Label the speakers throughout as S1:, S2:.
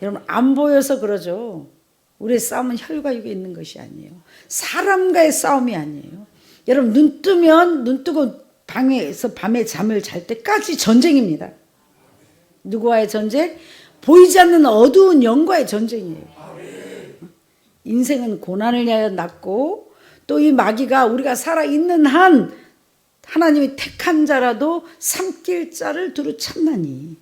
S1: 여러분 안 보여서 그러죠. 우리의 싸움은 혈과 육에 있는 것이 아니에요. 사람과의 싸움이 아니에요. 여러분 눈 뜨고 방에서 밤에 잠을 잘 때까지 전쟁입니다. 누구와의 전쟁? 보이지 않는 어두운 영과의 전쟁이에요. 인생은 고난을 위하여 났고 또 이 마귀가 우리가 살아있는 한 하나님이 택한 자라도 삼킬 자를 두루 참나니.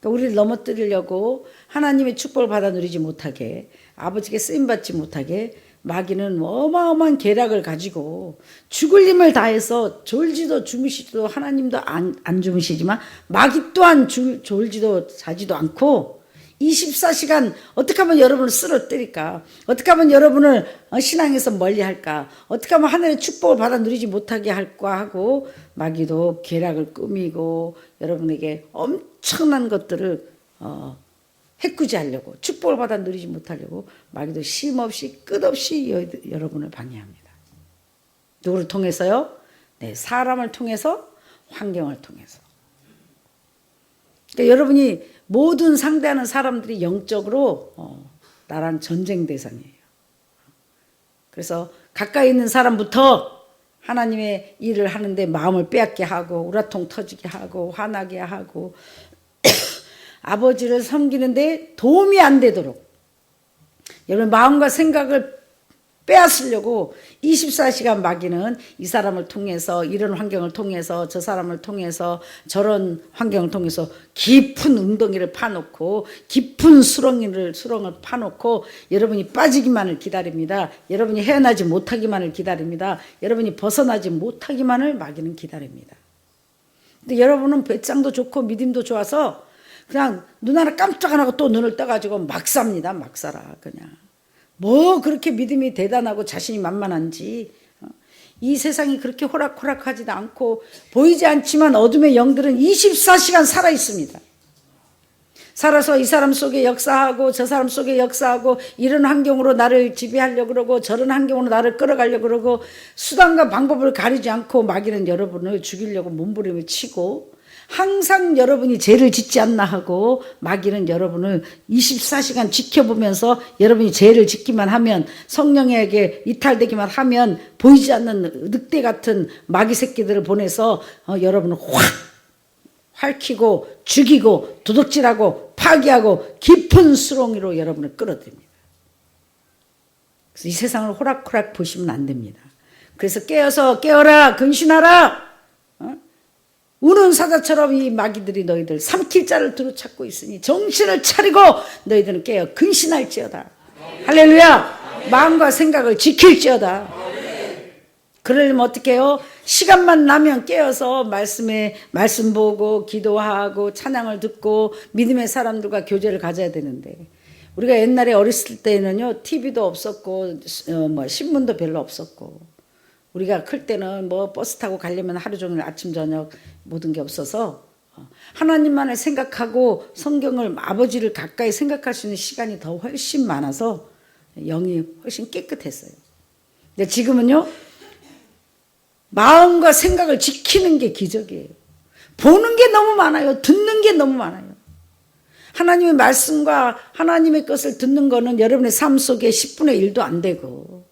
S1: 그러니까 우리를 넘어뜨리려고 하나님의 축복을 받아 누리지 못하게 아버지께 쓰임받지 못하게 마귀는 어마어마한 계략을 가지고 죽을 힘을 다해서 졸지도 주무시지도 하나님도 안 주무시지만 마귀 또한 졸지도 자지도 않고 24시간 어떻게 하면 여러분을 쓰러뜨릴까? 어떻게 하면 여러분을 신앙에서 멀리할까? 어떻게 하면 하늘의 축복을 받아 누리지 못하게 할까 하고 마귀도 계략을 꾸미고 여러분에게 엄청난 것들을 해꾸지하려고 축복을 받아 누리지 못하려고 마귀도 쉼없이 끝없이 여러분을 방해합니다. 누구를 통해서요? 네, 사람을 통해서, 환경을 통해서. 그러니까 여러분이 모든 상대하는 사람들이 영적으로 나랑 전쟁 대상이에요. 그래서 가까이 있는 사람부터 하나님의 일을 하는데 마음을 빼앗게 하고 우라통 터지게 하고 화나게 하고 아버지를 섬기는데 도움이 안 되도록 여러분 마음과 생각을 빼앗으려고 24시간 마귀는 이 사람을 통해서 이런 환경을 통해서 저 사람을 통해서 저런 환경을 통해서 깊은 웅덩이를 파놓고 깊은 수렁을 파놓고 여러분이 빠지기만을 기다립니다. 여러분이 헤어나지 못하기만을 기다립니다. 여러분이 벗어나지 못하기만을 마귀는 기다립니다. 근데 여러분은 배짱도 좋고 믿음도 좋아서 그냥 눈 하나 깜짝 안 하고 또 눈을 떠가지고 막 삽니다. 막 살아 그냥. 뭐 그렇게 믿음이 대단하고 자신이 만만한지. 이 세상이 그렇게 호락호락하지도 않고 보이지 않지만 어둠의 영들은 24시간 살아 있습니다. 살아서 이 사람 속에 역사하고 저 사람 속에 역사하고 이런 환경으로 나를 지배하려고 그러고 저런 환경으로 나를 끌어가려고 그러고 수단과 방법을 가리지 않고 마귀는 여러분을 죽이려고 몸부림을 치고 항상 여러분이 죄를 짓지 않나 하고 마귀는 여러분을 24시간 지켜보면서 여러분이 죄를 짓기만 하면 성령에게 이탈되기만 하면 보이지 않는 늑대 같은 마귀 새끼들을 보내서 여러분을 확 핥히고 죽이고 도둑질하고 파괴하고 깊은 수렁이로 여러분을 끌어들입니다. 그래서 이 세상을 호락호락 보시면 안 됩니다. 그래서 깨어서 깨어라 근신하라. 우는 사자처럼 이 마귀들이 너희들 삼킬 자를 두루 찾고 있으니 정신을 차리고 너희들은 깨어 근신할지어다. 할렐루야. 마음과 생각을 지킬지어다. 그러려면 어떻게 해요? 시간만 나면 깨어서 말씀 보고 기도하고 찬양을 듣고 믿음의 사람들과 교제를 가져야 되는데 우리가 옛날에 어렸을 때는요 TV도 없었고 신문도 별로 없었고 우리가 클 때는 뭐 버스 타고 가려면 하루 종일 아침 저녁 모든 게 없어서 하나님만을 생각하고 성경을 아버지를 가까이 생각할 수 있는 시간이 더 훨씬 많아서 영이 훨씬 깨끗했어요. 근데 지금은요 마음과 생각을 지키는 게 기적이에요. 보는 게 너무 많아요. 듣는 게 너무 많아요. 하나님의 말씀과 하나님의 것을 듣는 거는 여러분의 삶 속에 10분의 1도 안 되고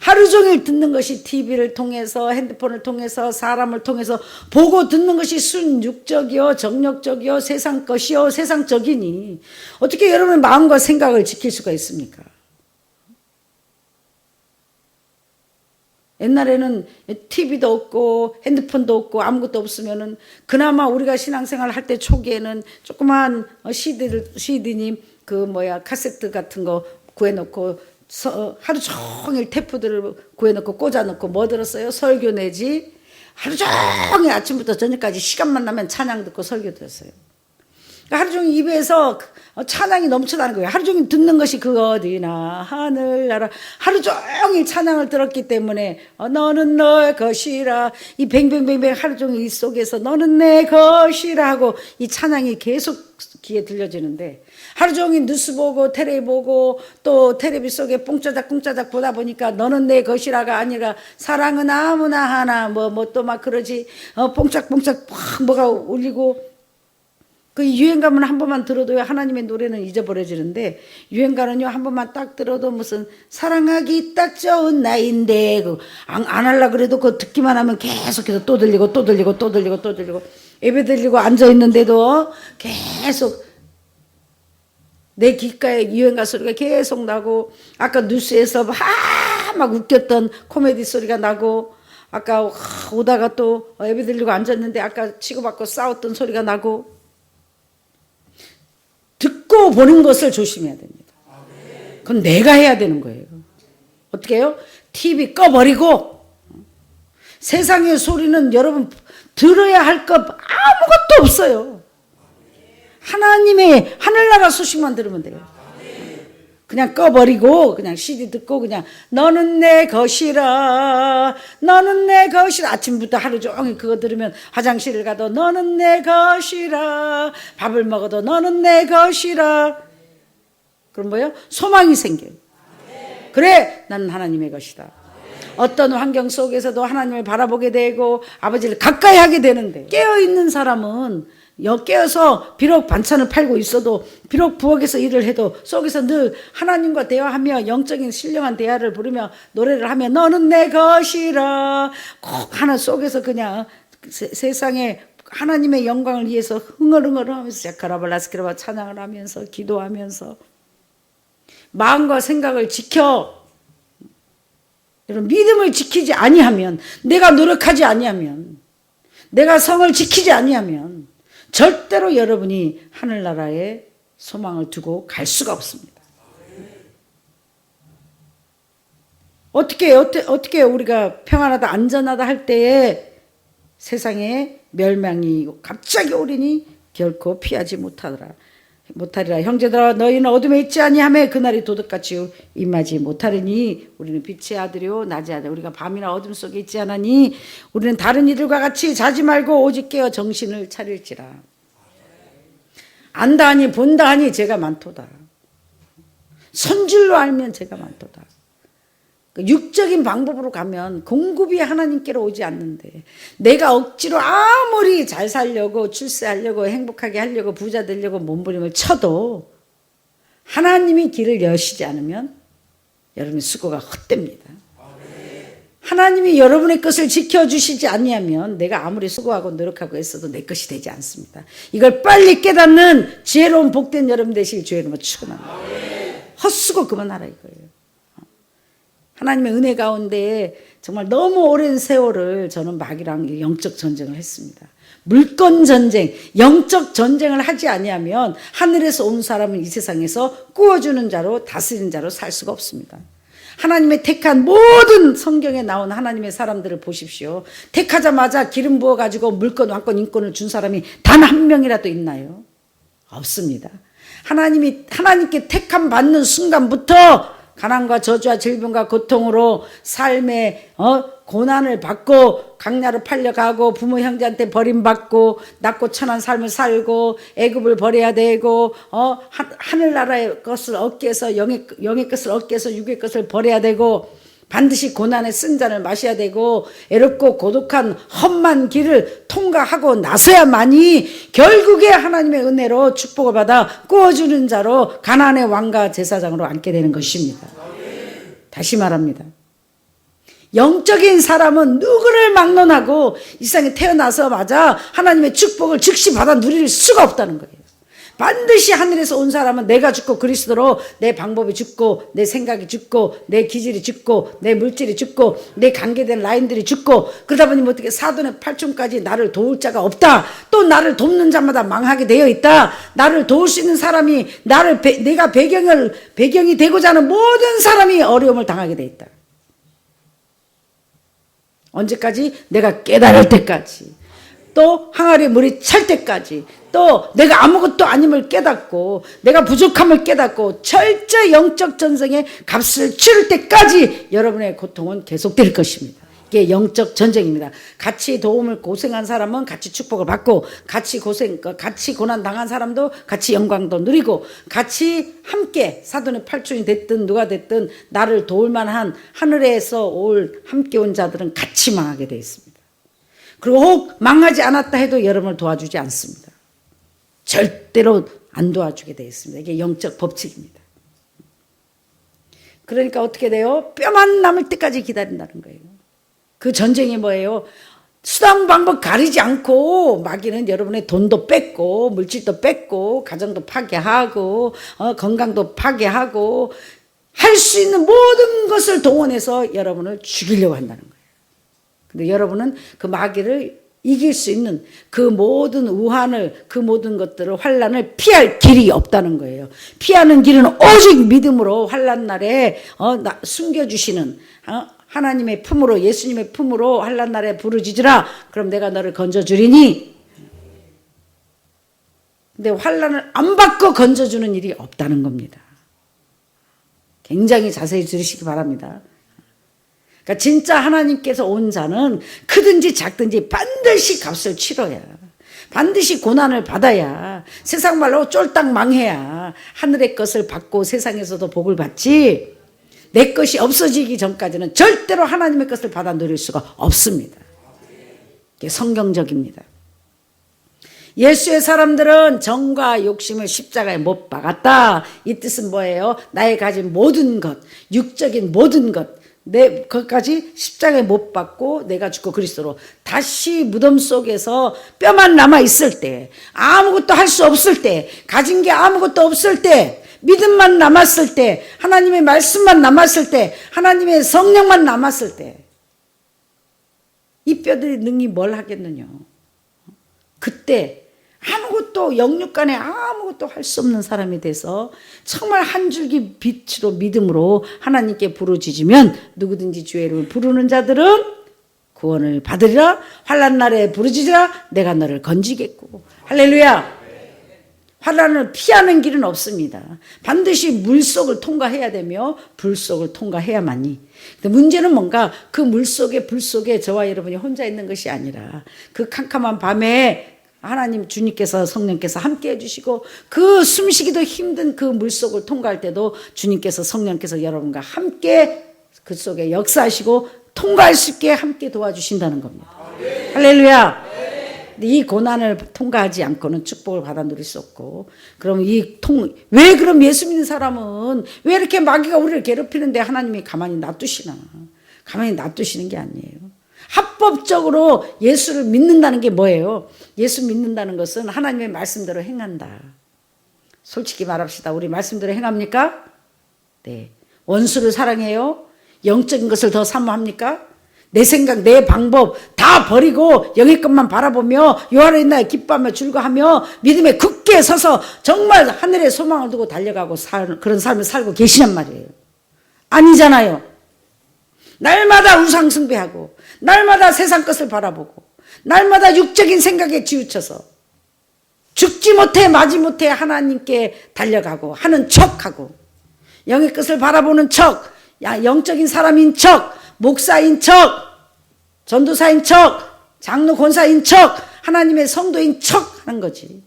S1: 하루 종일 듣는 것이 TV를 통해서 핸드폰을 통해서 사람을 통해서 보고 듣는 것이 순육적이요 정력적이요 세상 것이요 세상적이니 어떻게 여러분의 마음과 생각을 지킬 수가 있습니까? 옛날에는 TV도 없고 핸드폰도 없고 아무것도 없으면은 그나마 우리가 신앙생활 할 때 초기에는 조그만 CD님 카세트 같은 거 구해놓고 하루 종일 테이프들을 구해놓고 꽂아놓고 뭐 들었어요? 설교 내지 하루 종일 아침부터 저녁까지 시간만 나면 찬양 듣고 설교 들었어요. 하루 종일 입에서 찬양이 넘쳐나는 거예요. 하루 종일 듣는 것이 그 어디나 하늘나라 하루 종일 찬양을 들었기 때문에 너는 너의 것이라 이 뱅뱅뱅뱅 하루 종일 이 속에서 너는 내 것이라 하고 이 찬양이 계속 귀에 들려지는데 하루 종일 뉴스 보고 테레비 보고 또 테레비 속에 뽕짜작 보다 보니까 너는 내 것이라가 아니라 사랑은 아무나 하나 또 막 그러지 뽕짝뽕짝 팍 뭐가 울리고 그 유행가면 한 번만 들어도 하나님의 노래는 잊어버려지는데, 유행가는요 한 번만 딱 들어도 무슨 사랑하기 딱 좋은 나이인데 안 하려고 그래도 그 듣기만 하면 계속해서 또 들리고 또 들리고 또 들리고 또 들리고, 예배 드리고 앉아있는데도 계속 내 귓가에 유행가 소리가 계속 나고, 아까 뉴스에서 막 웃겼던 코미디 소리가 나고, 아까 오다가 또 예배 드리고 앉았는데 아까 치고받고 싸웠던 소리가 나고, 듣고 보는 것을 조심해야 됩니다. 그건 내가 해야 되는 거예요. 어떻게 해요? TV 꺼버리고, 세상의 소리는 여러분 들어야 할 것 아무것도 없어요. 하나님의 하늘나라 소식만 들으면 돼요. 그냥 꺼버리고 그냥 CD 듣고 그냥 너는 내 것이라, 너는 내 것이라, 아침부터 하루 종일 그거 들으면 화장실을 가도 너는 내 것이라, 밥을 먹어도 너는 내 것이라, 그럼 뭐예요? 소망이 생겨요. 그래, 나는 하나님의 것이다. 어떤 환경 속에서도 하나님을 바라보게 되고 아버지를 가까이 하게 되는데, 깨어있는 사람은 깨어서 비록 반찬을 팔고 있어도, 비록 부엌에서 일을 해도 속에서 늘 하나님과 대화하며 영적인 신령한 대화를 부르며 노래를 하며 너는 내 것이라, 꼭 하나 속에서 그냥 세상에 하나님의 영광을 위해서 흥얼흥얼 하면서 자카라발라스키라바 찬양을 하면서 기도하면서 마음과 생각을 지켜, 여러분 믿음을 지키지 아니하면, 내가 노력하지 아니하면, 내가 성을 지키지 아니하면 절대로 여러분이 하늘나라에 소망을 두고 갈 수가 없습니다. 어떻게 우리가 평안하다 안전하다 할 때에 세상에 멸망이 갑자기 오리니 결코 피하지 못하리라. 형제들아, 너희는 어둠에 있지 아니하며 그날이 도둑같이 임하지 못하리니 우리는 빛의 아들이요 낮의 아들, 우리가 밤이나 어둠 속에 있지 않으니 우리는 다른 이들과 같이 자지 말고 오직 깨어 정신을 차릴지라. 안다 하니 본다 하니 죄가 많도다. 손질로 알면 죄가 많도다. 육적인 방법으로 가면 공급이 하나님께로 오지 않는데, 내가 억지로 아무리 잘 살려고 출세하려고 행복하게 하려고 부자 되려고 몸부림을 쳐도 하나님이 길을 여시지 않으면 여러분의 수고가 헛됩니다. 하나님이 여러분의 것을 지켜주시지 아니하면 내가 아무리 수고하고 노력하고 했어도 내 것이 되지 않습니다. 이걸 빨리 깨닫는 지혜로운 복된 여러분 되시길 주의 이름으로 축원합니다. 헛수고 그만하라 이거예요. 하나님의 은혜 가운데 정말 너무 오랜 세월을 저는 마귀랑 영적 전쟁을 했습니다. 물권 전쟁, 영적 전쟁을 하지 아니하면 하늘에서 온 사람은 이 세상에서 꾸어주는 자로 다스리는 자로 살 수가 없습니다. 하나님의 택한 모든 성경에 나온 하나님의 사람들을 보십시오. 택하자마자 기름 부어가지고 물권, 왕권, 인권을 준 사람이 단 한 명이라도 있나요? 없습니다. 하나님께 택함 받는 순간부터 가난과 저주와 질병과 고통으로 삶의 고난을 받고 강야로 팔려가고 부모 형제한테 버림받고 낮고 천한 삶을 살고 애굽을 버려야 되고 하늘나라의 것을 얻기 위해서 영의 것을 얻기 위해서 육의 것을 버려야 되고 반드시 고난의 쓴 잔을 마셔야 되고 애롭고 고독한 험한 길을 통과하고 나서야만이 결국에 하나님의 은혜로 축복을 받아 구워주는 자로 가나안의 왕과 제사장으로 앉게 되는 것입니다. 다시 말합니다. 영적인 사람은 누구를 막론하고 이 세상에 태어나서마자 하나님의 축복을 즉시 받아 누릴 수가 없다는 거예요. 반드시 하늘에서 온 사람은 내가 죽고 그리스도로 내 방법이 죽고 내 생각이 죽고 내 기질이 죽고 내 물질이 죽고 내 관계된 라인들이 죽고, 그러다 보니 어떻게 사돈의 팔촌까지 나를 도울 자가 없다. 또 나를 돕는 자마다 망하게 되어 있다. 나를 도울 수 있는 사람이 내가 배경이 되고자 하는 모든 사람이 어려움을 당하게 되어 있다. 언제까지? 내가 깨달을 때까지, 또 항아리에 물이 찰 때까지, 또 내가 아무것도 아님을 깨닫고 내가 부족함을 깨닫고 철저히 영적 전쟁의 값을 치를 때까지 여러분의 고통은 계속될 것입니다. 이게 영적 전쟁입니다. 같이 도움을 고생한 사람은 같이 축복을 받고, 같이 고난 당한 사람도 같이 영광도 누리고, 같이 함께 사돈의 팔촌이 됐든 누가 됐든 나를 도울 만한 하늘에서 함께 온 자들은 같이 망하게 되어 있습니다. 그리고 혹 망하지 않았다 해도 여러분을 도와주지 않습니다. 절대로 안 도와주게 되어 있습니다. 이게 영적 법칙입니다. 그러니까 어떻게 돼요? 뼈만 남을 때까지 기다린다는 거예요. 그 전쟁이 뭐예요? 수단 방법 가리지 않고 마귀는 여러분의 돈도 뺏고 물질도 뺏고 가정도 파괴하고 건강도 파괴하고 할 수 있는 모든 것을 동원해서 여러분을 죽이려고 한다는 거예요. 근데 여러분은 그 마귀를 이길 수 있는 그 모든 우환을, 그 모든 것들을, 환난을 피할 길이 없다는 거예요. 피하는 길은 오직 믿음으로 환난 날에 숨겨주시는 하나님의 품으로, 예수님의 품으로 환난 날에 부르짖으라. 그럼 내가 너를 건져주리니. 근데 환난을 안 받고 건져주는 일이 없다는 겁니다. 굉장히 자세히 들으시기 바랍니다. 그러니까 진짜 하나님께서 온 자는 크든지 작든지 반드시 값을 치러야, 반드시 고난을 받아야, 세상 말로 쫄딱 망해야 하늘의 것을 받고 세상에서도 복을 받지, 내 것이 없어지기 전까지는 절대로 하나님의 것을 받아 누릴 수가 없습니다. 이게 성경적입니다. 예수의 사람들은 정과 욕심을 십자가에 못 박았다. 이 뜻은 뭐예요? 나의 가진 모든 것, 육적인 모든 것, 그것까지 십자가에 못 박고 내가 죽고 그리스도로 다시 무덤 속에서 뼈만 남아있을 때, 아무것도 할 수 없을 때, 가진 게 아무것도 없을 때, 믿음만 남았을 때, 하나님의 말씀만 남았을 때, 하나님의 성령만 남았을 때, 이 뼈들이 능히 뭘 하겠느냐. 그때 아무것도, 영육간에 아무것도 할 수 없는 사람이 돼서 정말 한 줄기 빛으로 믿음으로 하나님께 부르짖으면 누구든지 주의 이름을 부르는 자들은 구원을 받으리라. 환난 날에 부르짖으라. 내가 너를 건지겠고. 할렐루야. 환난을 피하는 길은 없습니다. 반드시 물속을 통과해야 되며 불속을 통과해야만이. 근데 문제는 뭔가 그 물속에, 불속에 저와 여러분이 혼자 있는 것이 아니라 그 캄캄한 밤에 하나님 주님께서, 성령께서 함께 해주시고, 그 숨쉬기도 힘든 그 물속을 통과할 때도 주님께서, 성령께서 여러분과 함께 그 속에 역사하시고 통과할 수 있게 함께 도와주신다는 겁니다. 할렐루야. 근데 이 고난을 통과하지 않고는 축복을 받아 누릴 수 없고, 그럼 왜 그럼 예수 믿는 사람은 왜 이렇게 마귀가 우리를 괴롭히는데 하나님이 가만히 놔두시나? 가만히 놔두시는 게 아니에요. 합법적으로 예수를 믿는다는 게 뭐예요? 예수 믿는다는 것은 하나님의 말씀대로 행한다. 솔직히 말합시다. 우리 말씀대로 행합니까? 네. 원수를 사랑해요? 영적인 것을 더 사모합니까? 내 생각, 내 방법 다 버리고 영의 것만 바라보며 요 아래 있나에 기뻐하며 즐거하며 믿음에 굳게 서서 정말 하늘에 소망을 두고 달려가고 그런 삶을 살고 계시냔 말이에요. 아니잖아요. 날마다 우상 숭배하고, 날마다 세상 것을 바라보고, 날마다 육적인 생각에 치우쳐서 죽지 못해 마지 못해 하나님께 달려가고 하는 척하고, 영의 것을 바라보는 척, 영적인 사람인 척, 목사인 척, 전도사인 척, 장로 권사인 척, 하나님의 성도인 척 하는 거지.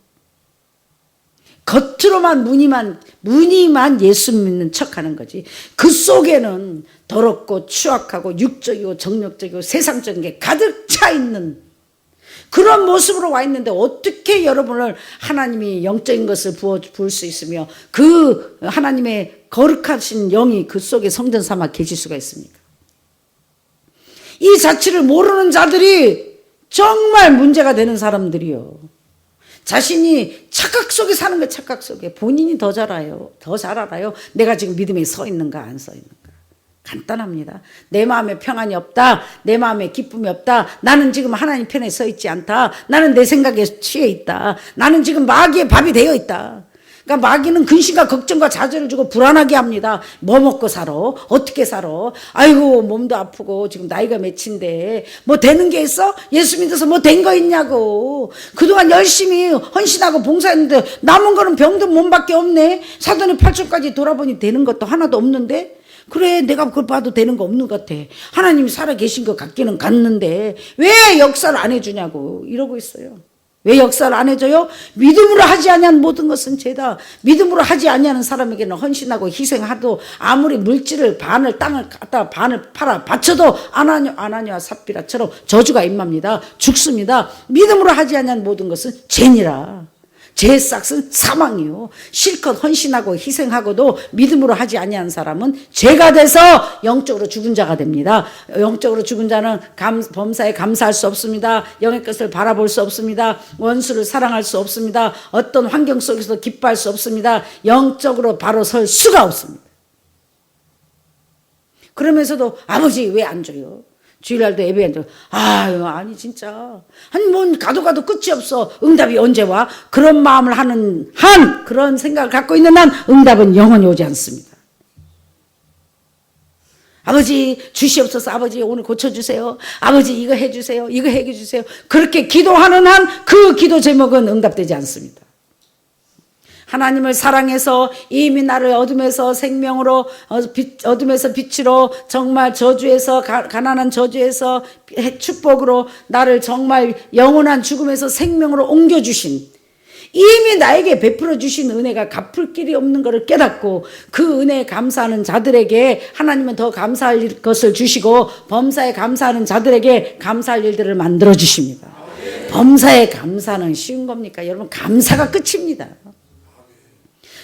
S1: 겉으로만 무늬만 예수 믿는 척하는 거지. 그 속에는 더럽고 추악하고 육적이고 정욕적이고 세상적인 게 가득 차 있는 그런 모습으로 와 있는데 어떻게 여러분을 하나님이 영적인 것을 부을 수 있으며 그 하나님의 거룩하신 영이 그 속에 성전 삼아 계실 수가 있습니까? 이 자취를 모르는 자들이 정말 문제가 되는 사람들이요. 자신이 착각 속에 사는 거예요. 착각 속에. 본인이 더 잘 알아요. 내가 지금 믿음에 서 있는가 안 서 있는가. 간단합니다. 내 마음에 평안이 없다. 내 마음에 기쁨이 없다. 나는 지금 하나님 편에 서 있지 않다. 나는 내 생각에 취해 있다. 나는 지금 마귀의 밥이 되어 있다. 그러니까 마귀는 근심과 걱정과 좌절을 주고 불안하게 합니다. 뭐 먹고 살아? 어떻게 살아? 아이고 몸도 아프고 지금 나이가 몇인데 뭐 되는 게 있어? 예수 믿어서 뭐 된 거 있냐고. 그동안 열심히 헌신하고 봉사했는데 남은 거는 병든 몸밖에 없네. 사돈의 8초까지 돌아보니 되는 것도 하나도 없는데. 그래 내가 그걸 봐도 되는 거 없는 것 같아. 하나님이 살아계신 것 같기는 같는데 왜 역사를 안 해주냐고 이러고 있어요. 왜 역사를 안 해줘요? 믿음으로 하지 아니하는 모든 것은 죄다. 믿음으로 하지 아니하는 사람에게는 헌신하고 희생하도 아무리 물질을 땅을 갖다 반을 팔아 바쳐도 아나니와 삽비라처럼 저주가 임합니다. 죽습니다. 믿음으로 하지 아니하는 모든 것은 죄니라. 제 싹은 사망이요. 실컷 헌신하고 희생하고도 믿음으로 하지 아니한 사람은 죄가 돼서 영적으로 죽은 자가 됩니다. 영적으로 죽은 자는 범사에 감사할 수 없습니다. 영의 것을 바라볼 수 없습니다. 원수를 사랑할 수 없습니다. 어떤 환경 속에서도 기뻐할 수 없습니다. 영적으로 바로 설 수가 없습니다. 그러면서도 아버지 왜 안 줘요? 주일날도 예배 안 줘요. 아니 진짜 아니 뭔 가도 끝이 없어. 응답이 언제 와? 그런 마음을 하는 한, 그런 생각을 갖고 있는 한 응답은 영원히 오지 않습니다. 아버지 주시옵소서. 아버지 오늘 고쳐주세요. 아버지 이거 해주세요. 이거 해주세요. 그렇게 기도하는 한 그 기도 제목은 응답되지 않습니다. 하나님을 사랑해서 이미 나를 어둠에서 생명으로, 어둠에서 빛으로, 정말 저주에서, 가난한 저주에서 축복으로 나를 정말 영원한 죽음에서 생명으로 옮겨주신, 이미 나에게 베풀어 주신 은혜가 갚을 길이 없는 것을 깨닫고 그 은혜에 감사하는 자들에게 하나님은 더 감사할 것을 주시고, 범사에 감사하는 자들에게 감사할 일들을 만들어 주십니다. 범사에 감사는 쉬운 겁니까? 여러분, 감사가 끝입니다.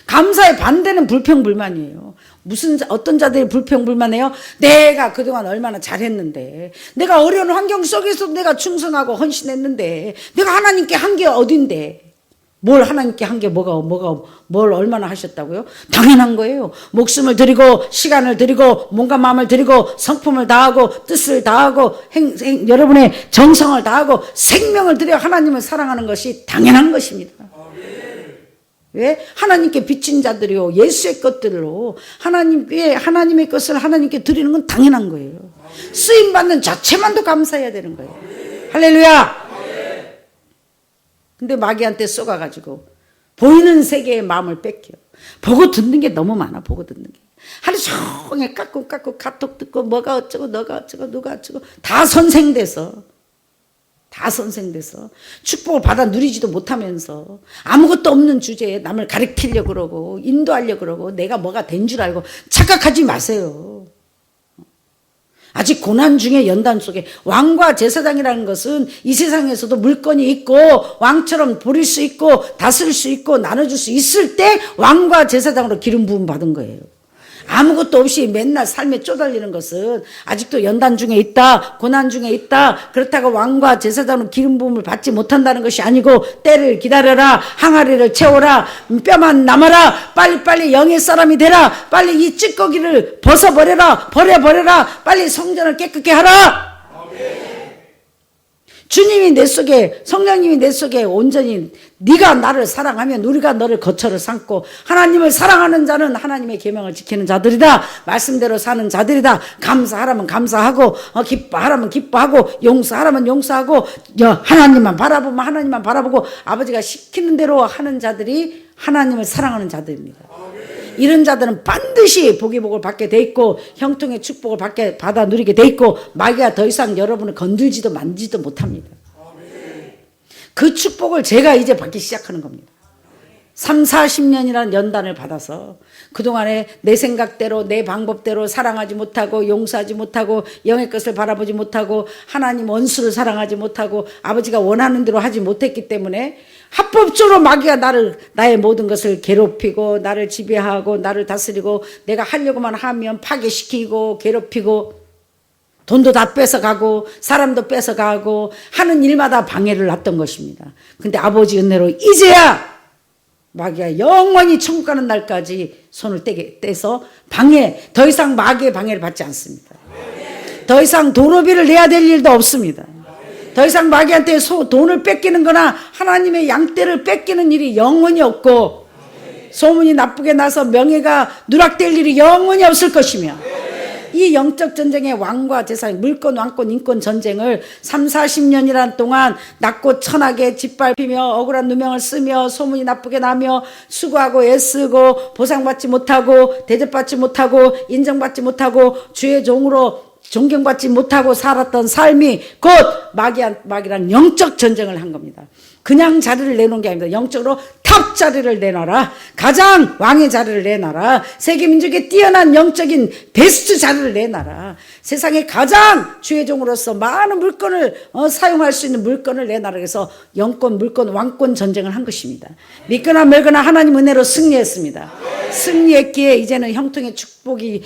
S1: 감사의 반대는 불평불만이에요. 어떤 자들이 불평불만해요? 내가 그동안 얼마나 잘했는데, 내가 어려운 환경 속에서도 내가 충성하고 헌신했는데, 내가 하나님께 한 게 어딘데, 뭘 하나님께 한 게 뭘 얼마나 하셨다고요? 당연한 거예요. 목숨을 드리고 시간을 드리고 몸과 마음을 드리고 성품을 다하고 뜻을 다하고 여러분의 정성을 다하고 생명을 들여 하나님을 사랑하는 것이 당연한 것입니다. 왜? 하나님께 빚진 자들이요, 예수의 것들로 하나님의 것을 하나님께 드리는 건 당연한 거예요. 쓰임받는 자체만도 감사해야 되는 거예요. 할렐루야. 근데 마귀한테 쏘가가지고 보이는 세계의 마음을 뺏겨. 보고 듣는 게 너무 많아. 보고 듣는 게 하루 종일 깎고 카톡 듣고 뭐가 어쩌고 너가 어쩌고 누가 어쩌고 다 선생돼서 축복을 받아 누리지도 못하면서 아무것도 없는 주제에 남을 가리키려고 그러고 인도하려고 그러고 내가 뭐가 된 줄 알고 착각하지 마세요. 아직 고난 중에 연단 속에 왕과 제사장이라는 것은 이 세상에서도 물건이 있고 왕처럼 부릴 수 있고 다스릴 수 있고 나눠줄 수 있을 때 왕과 제사장으로 기름 부음 받은 거예요. 아무것도 없이 맨날 삶에 쪼달리는 것은 아직도 연단 중에 있다, 고난 중에 있다, 그렇다고 왕과 제사장으로 기름 부음을 받지 못한다는 것이 아니고 때를 기다려라, 항아리를 채워라, 뼈만 남아라, 빨리빨리 영의 사람이 되라, 빨리 이 찌꺼기를 벗어버려라, 버려버려라, 빨리 성전을 깨끗게 하라. 주님이 내 속에, 성령님이 내 속에 온전히 네가 나를 사랑하면 우리가 너를 거처를 삼고, 하나님을 사랑하는 자는 하나님의 계명을 지키는 자들이다, 말씀대로 사는 자들이다, 감사하라면 감사하고 기뻐하라면 기뻐하고 용서하라면 용서하고 하나님만 바라보면 하나님만 바라보고 아버지가 시키는 대로 하는 자들이 하나님을 사랑하는 자들입니다. 이런 자들은 반드시 복의 복을 받게 돼 있고 형통의 축복을 받아 누리게 돼 있고 마귀가 더 이상 여러분을 건들지도 만지도 못합니다. 그 축복을 제가 이제 받기 시작하는 겁니다. 3, 40년이라는 연단을 받아서 그동안에 내 생각대로 내 방법대로 사랑하지 못하고 용서하지 못하고 영의 것을 바라보지 못하고 하나님 원수를 사랑하지 못하고 아버지가 원하는 대로 하지 못했기 때문에 합법적으로 마귀가 나의 모든 것을 괴롭히고 나를 지배하고 나를 다스리고 내가 하려고만 하면 파괴시키고 괴롭히고 돈도 다 뺏어가고 사람도 뺏어가고 하는 일마다 방해를 놨던 것입니다. 근데 아버지 은혜로 이제야 마귀가 영원히 천국 가는 날까지 손을 떼서 더 이상 마귀의 방해를 받지 않습니다. 더 이상 도로비를 내야 될 일도 없습니다. 더 이상 마귀한테 돈을 뺏기는 거나 하나님의 양떼를 뺏기는 일이 영원히 없고 소문이 나쁘게 나서 명예가 누락될 일이 영원히 없을 것이며 이 영적 전쟁의 왕과 제사장, 물권, 왕권, 인권 전쟁을 3, 40년이란 동안 낮고 천하게 짓밟히며 억울한 누명을 쓰며 소문이 나쁘게 나며 수고하고 애쓰고 보상받지 못하고 대접받지 못하고 인정받지 못하고 주의 종으로 존경받지 못하고 살았던 삶이 곧 마귀랑 영적 전쟁을 한 겁니다. 그냥 자리를 내놓은 게 아닙니다. 영적으로 탑 자리를 내놔라. 가장 왕의 자리를 내놔라. 세계 민족의 뛰어난 영적인 베스트 자리를 내놔라. 세상에 가장 주의 종으로서 많은 물건을 사용할 수 있는 물건을 내놔라. 그래서 영권, 물권, 왕권 전쟁을 한 것입니다. 믿거나 말거나 하나님 은혜로 승리했습니다. 승리했기에 이제는 형통의 축복이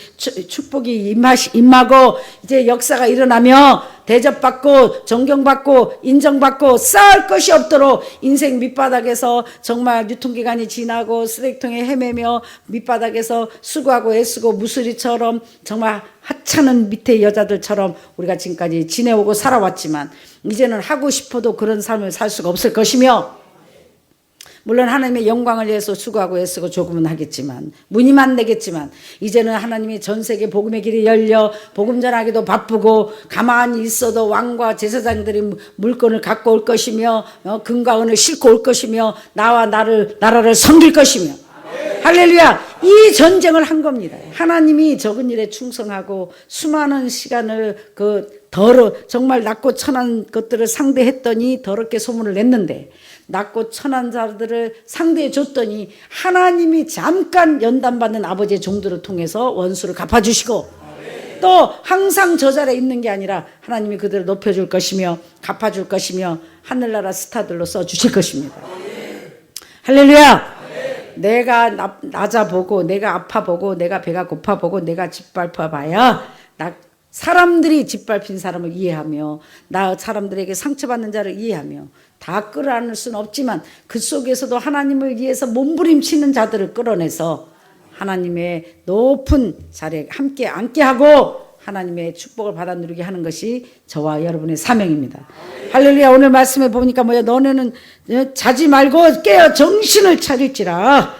S1: 임하고 이제 역사가 일어나며 대접받고 존경받고 인정받고 쌓을 것이 없도록 인생 밑바닥에서 정말 유통기간이 지나고 쓰레기통에 헤매며 밑바닥에서 수고하고 애쓰고 무수리처럼 정말 하찮은 밑에 여자들처럼 우리가 지금까지 지내오고 살아왔지만 이제는 하고 싶어도 그런 삶을 살 수가 없을 것이며, 물론 하나님의 영광을 위해서 수고하고 애쓰고 조금은 하겠지만 무늬만 내겠지만 이제는 하나님이 전 세계 복음의 길이 열려 복음 전하기도 바쁘고 가만히 있어도 왕과 제사장들이 물건을 갖고 올 것이며 금과 은을 싣고 올 것이며 나와 나라를 섬길 것이며, 할렐루야, 이 전쟁을 한 겁니다. 하나님이 적은 일에 충성하고 수많은 시간을 정말 낮고 천한 것들을 상대했더니 더럽게 소문을 냈는데, 낮고 천한 자들을 상대해 줬더니 하나님이 잠깐 연단받는 아버지의 종들을 통해서 원수를 갚아주시고, 또 항상 저 자리에 있는 게 아니라 하나님이 그들을 높여줄 것이며 갚아줄 것이며 하늘나라 스타들로 써주실 것입니다. 할렐루야. 내가 낮아보고 내가 아파보고 내가 배가 고파보고 내가 짓밟아봐야 사람들이 짓밟힌 사람을 이해하며 사람들에게 상처받는 자를 이해하며 다 끌어안을 수는 없지만 그 속에서도 하나님을 위해서 몸부림치는 자들을 끌어내서 하나님의 높은 자리에 함께 앉게 하고 하나님의 축복을 받아 누리게 하는 것이 저와 여러분의 사명입니다. 할렐루야. 오늘 말씀에 보니까 너네는 자지 말고 깨어 정신을 차릴지라.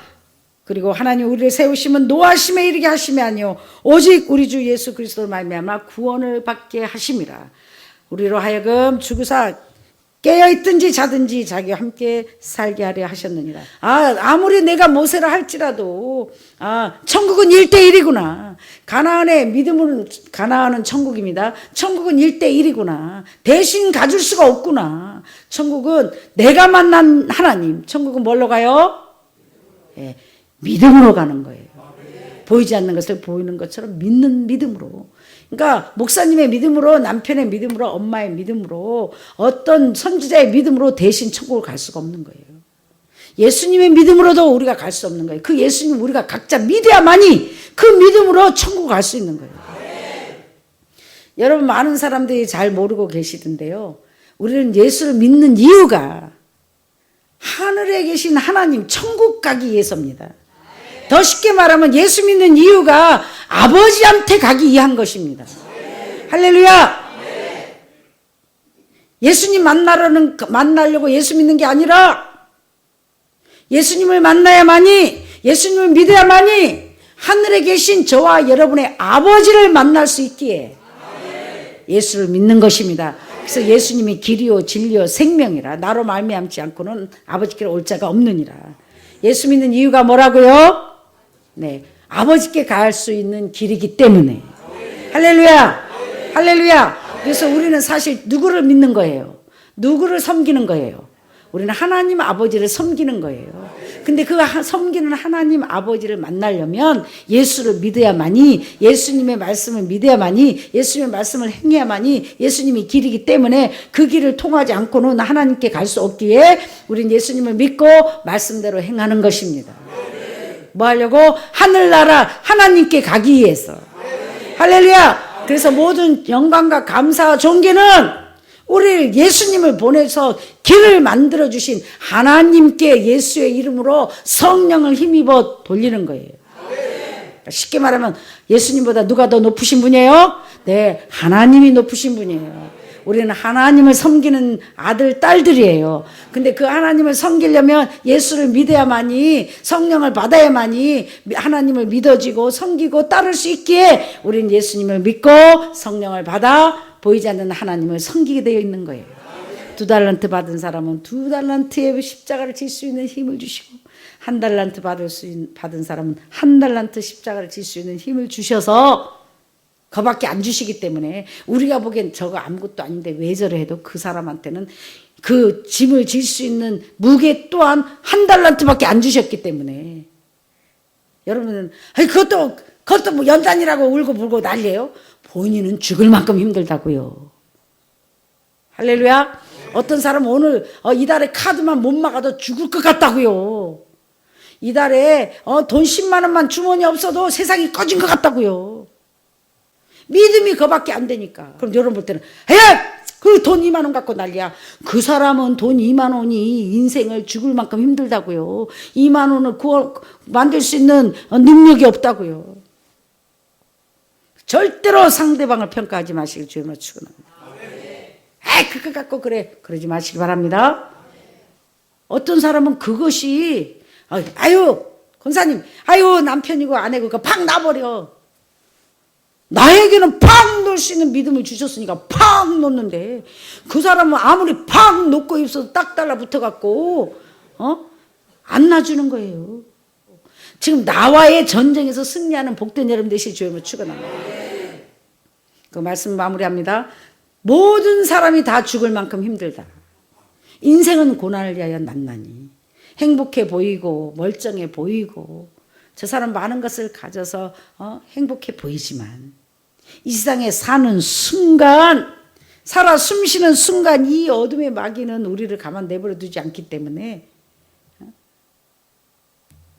S1: 그리고 하나님 우리를 세우시면 노하심에 이르게 하심이 아니요 오직 우리 주 예수 그리스도로 말미암아 구원을 받게 하심이라. 우리로 하여금 죽으사 깨어있든지 자든지 자기와 함께 살게 하려 하셨느니라. 아무리 내가 모세라 할지라도 천국은 1대1이구나. 가나안은 천국입니다. 천국은 1대1이구나. 대신 가줄 수가 없구나. 천국은 내가 만난 하나님. 천국은 뭘로 가요? 믿음으로 가는 거예요. 보이지 않는 것을 보이는 것처럼 믿는 믿음으로. 그러니까 목사님의 믿음으로, 남편의 믿음으로, 엄마의 믿음으로, 어떤 선지자의 믿음으로 대신 천국을 갈 수가 없는 거예요. 예수님의 믿음으로도 우리가 갈 수 없는 거예요. 그 예수님 우리가 각자 믿어야만이 그 믿음으로 천국을 갈 수 있는 거예요. 여러분, 많은 사람들이 잘 모르고 계시던데요, 우리는 예수를 믿는 이유가 하늘에 계신 하나님 천국 가기 위해서입니다. 더 쉽게 말하면 예수 믿는 이유가 아버지한테 가기 위한 것입니다. 할렐루야. 예수님 만나려고 예수 믿는 게 아니라 예수님을 만나야만이, 예수님을 믿어야만이 하늘에 계신 저와 여러분의 아버지를 만날 수 있기에 예수를 믿는 것입니다. 그래서 예수님이 길이요 진리요 생명이라 나로 말미암지 않고는 아버지께로 올 자가 없느니라. 예수 믿는 이유가 뭐라고요? 아버지께 갈 수 있는 길이기 때문에. 할렐루야. 할렐루야. 그래서 우리는 사실 누구를 믿는 거예요? 누구를 섬기는 거예요? 우리는 하나님 아버지를 섬기는 거예요. 근데 그 섬기는 하나님 아버지를 만나려면 예수를 믿어야만이, 예수님의 말씀을 믿어야만이, 예수님의 말씀을 행해야만이 예수님이 길이기 때문에 그 길을 통하지 않고는 하나님께 갈 수 없기에 우리는 예수님을 믿고 말씀대로 행하는 것입니다. 뭐 하려고? 하늘나라 하나님께 가기 위해서. 할렐루야. 그래서 모든 영광과 감사와 존귀는 우리 예수님을 보내서 길을 만들어주신 하나님께 예수의 이름으로 성령을 힘입어 돌리는 거예요. 쉽게 말하면 예수님보다 누가 더 높으신 분이에요? 네, 하나님이 높으신 분이에요. 우리는 하나님을 섬기는 아들, 딸들이에요. 근데 그 하나님을 섬기려면 예수를 믿어야만이, 성령을 받아야만이 하나님을 믿어지고 섬기고 따를 수 있기에 우리는 예수님을 믿고 성령을 받아 보이지 않는 하나님을 섬기게 되어 있는 거예요. 2달란트 받은 사람은 2달란트의 십자가를 질 수 있는 힘을 주시고, 1달란트 받은 사람은 1달란트 십자가를 질 수 있는 힘을 주셔서 그밖에 안 주시기 때문에 우리가 보기엔 저거 아무것도 아닌데 왜 저래 해도 그 사람한테는 그 짐을 질 수 있는 무게 또한 한 달란트밖에 안 주셨기 때문에 여러분은 그것도 뭐 연단이라고 울고 불고 난리예요. 본인은 죽을 만큼 힘들다고요. 할렐루야. 어떤 사람은 오늘 이달에 카드만 못 막아도 죽을 것 같다고요. 이달에 돈 10만 원만 주머니 없어도 세상이 꺼진 것 같다고요. 믿음이 그밖에 안 되니까. 그럼 여러분 볼 때는 그 돈 2만 원 갖고 난리야. 그 사람은 돈 2만 원이 인생을 죽을 만큼 힘들다고요. 2만 원을 만들 수 있는 능력이 없다고요. 절대로 상대방을 평가하지 마시길 주님으로 축원합니다. 그거 갖고 그러지 마시기 바랍니다. 어떤 사람은 그것이 권사님 남편이고 아내고 팍 놔버려. 나에게는 팍 놓을 수 있는 믿음을 주셨으니까 팍 놓는데 그 사람은 아무리 팍 놓고 있어도 딱 달라붙어갖고 안 놔주는 거예요. 지금 나와의 전쟁에서 승리하는 복된 여러분 되실 주님을 축원합니다. 그 말씀 마무리합니다. 모든 사람이 다 죽을 만큼 힘들다. 인생은 고난을 위하여 난나니 행복해 보이고 멀쩡해 보이고 저 사람 많은 것을 가져서 행복해 보이지만 이 세상에 사는 순간 살아 숨쉬는 순간 이 어둠의 마귀는 우리를 가만 내버려 두지 않기 때문에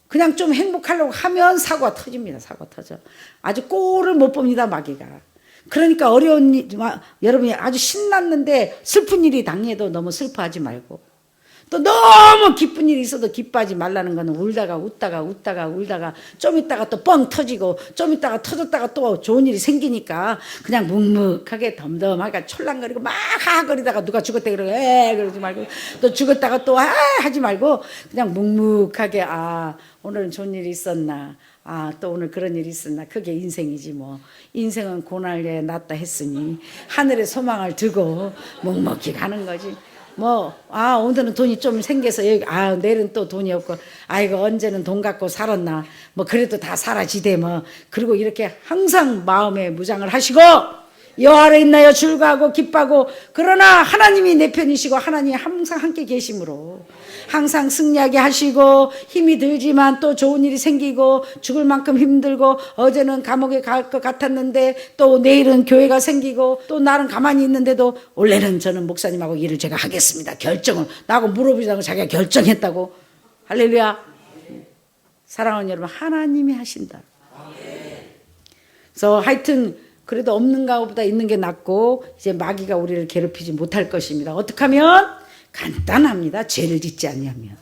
S1: 그냥 좀 행복하려고 하면 사고가 터집니다. 사고가 터져. 아주 꼴을 못 봅니다. 마귀가. 그러니까 어려운 일, 여러분이 아주 신났는데 슬픈 일이 당해도 너무 슬퍼하지 말고 또 너무 기쁜 일이 있어도 기뻐하지 말라는 거는 울다가 웃다가 좀 있다가 또 뻥 터지고 좀 있다가 터졌다가 또 좋은 일이 생기니까 그냥 묵묵하게 덤덤하게 촐랑거리고 막 하하거리다가 누가 죽었대 그러고 그러지 말고 또 죽었다가 또 하지 말고 그냥 묵묵하게 오늘은 좋은 일이 있었나 또 오늘 그런 일이 있었나 그게 인생이지 뭐 인생은 고난에 낫다 했으니 하늘에 소망을 두고 묵묵히 가는 거지. 오늘은 돈이 좀 생겨서 여기, 내일은 또 돈이 없고, 언제는 돈 갖고 살았나. 그래도 다 사라지대, 그리고 이렇게 항상 마음에 무장을 하시고, 여호와를 인하여 즐거워하고 기뻐하고, 그러나 하나님이 내 편이시고, 하나님이 항상 함께 계심으로, 항상 승리하게 하시고, 힘이 들지만 또 좋은 일이 생기고, 죽을 만큼 힘들고, 어제는 감옥에 갈 것 같았는데, 또 내일은 교회가 생기고, 또 나는 가만히 있는데도, 원래는 저는 목사님하고 일을 제가 하겠습니다. 결정을. 나하고 물어보자고 자기가 결정했다고. 할렐루야. 사랑하는 여러분, 하나님이 하신다. 그래서 하여튼, 그래도 없는 것보다 있는 게 낫고 이제 마귀가 우리를 괴롭히지 못할 것입니다. 어떻게 하면? 간단합니다. 죄를 짓지 아니하면.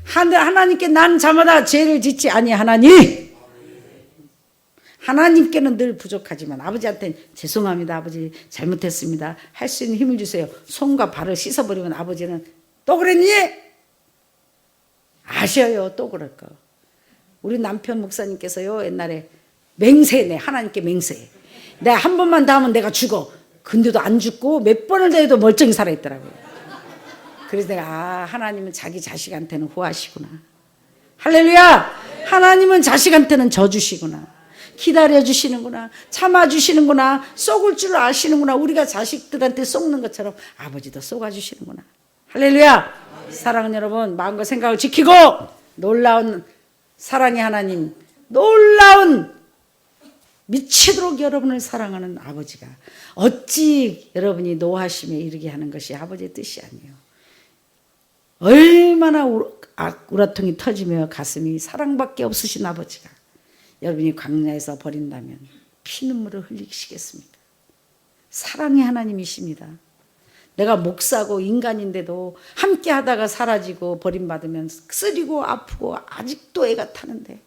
S1: 하나님께 난 자마다 죄를 짓지 아니하나니 하나님께는 늘 부족하지만 아버지한테는 죄송합니다. 아버지 잘못했습니다. 할 수 있는 힘을 주세요. 손과 발을 씻어버리면 아버지는 또 그랬니? 아셔요. 또 그럴 거. 우리 남편 목사님께서요 옛날에 맹세네. 하나님께 맹세. 내가 한 번만 더 하면 내가 죽어. 근데도 안 죽고 몇 번을 더 해도 멀쩡히 살아있더라고요. 그래서 내가 하나님은 자기 자식한테는 후하시구나. 할렐루야. 하나님은 자식한테는 져주시구나. 기다려주시는구나. 참아주시는구나. 쏘을 줄 아시는구나. 우리가 자식들한테 쏘는 것처럼 아버지도 쏘아주시는구나. 할렐루야. 사랑하는 여러분 마음과 생각을 지키고 놀라운 사랑의 하나님 놀라운 미치도록 여러분을 사랑하는 아버지가 어찌 여러분이 노하심에 이르게 하는 것이 아버지의 뜻이 아니에요. 얼마나 우라통이 터지며 가슴이 사랑밖에 없으신 아버지가 여러분이 광야에서 버린다면 피눈물을 흘리시겠습니까? 사랑의 하나님이십니다. 내가 목사고 인간인데도 함께 하다가 사라지고 버림받으면 쓰리고 아프고 아직도 애가 타는데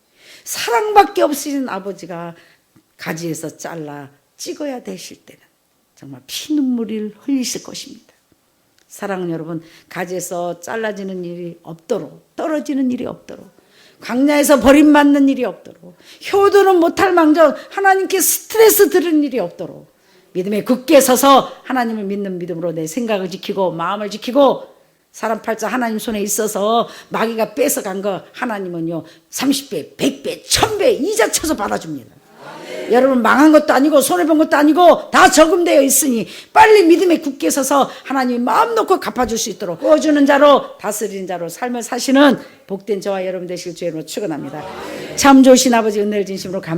S1: 사랑밖에 없으신 아버지가 가지에서 잘라 찍어야 되실 때는 정말 피눈물을 흘리실 것입니다. 사랑하는 여러분, 가지에서 잘라지는 일이 없도록, 떨어지는 일이 없도록, 광야에서 버림받는 일이 없도록, 효도는 못할 망정 하나님께 스트레스 들은 일이 없도록 믿음에 굳게 서서 하나님을 믿는 믿음으로 내 생각을 지키고 마음을 지키고 사람 팔자 하나님 손에 있어서 마귀가 뺏어간 거 하나님은요 30배, 100배, 1000배 이자 쳐서 받아줍니다. 여러분 망한 것도 아니고 손해본 것도 아니고 다 저금되어 있으니 빨리 믿음에 굳게 서서 하나님이 마음 놓고 갚아줄 수 있도록 구워주는 자로 다스리는 자로 삶을 사시는 복된 저와 여러분 되시길 주의 이름으로 축원합니다. 참 좋으신 아버지 은혜를 진심으로 감사합니다.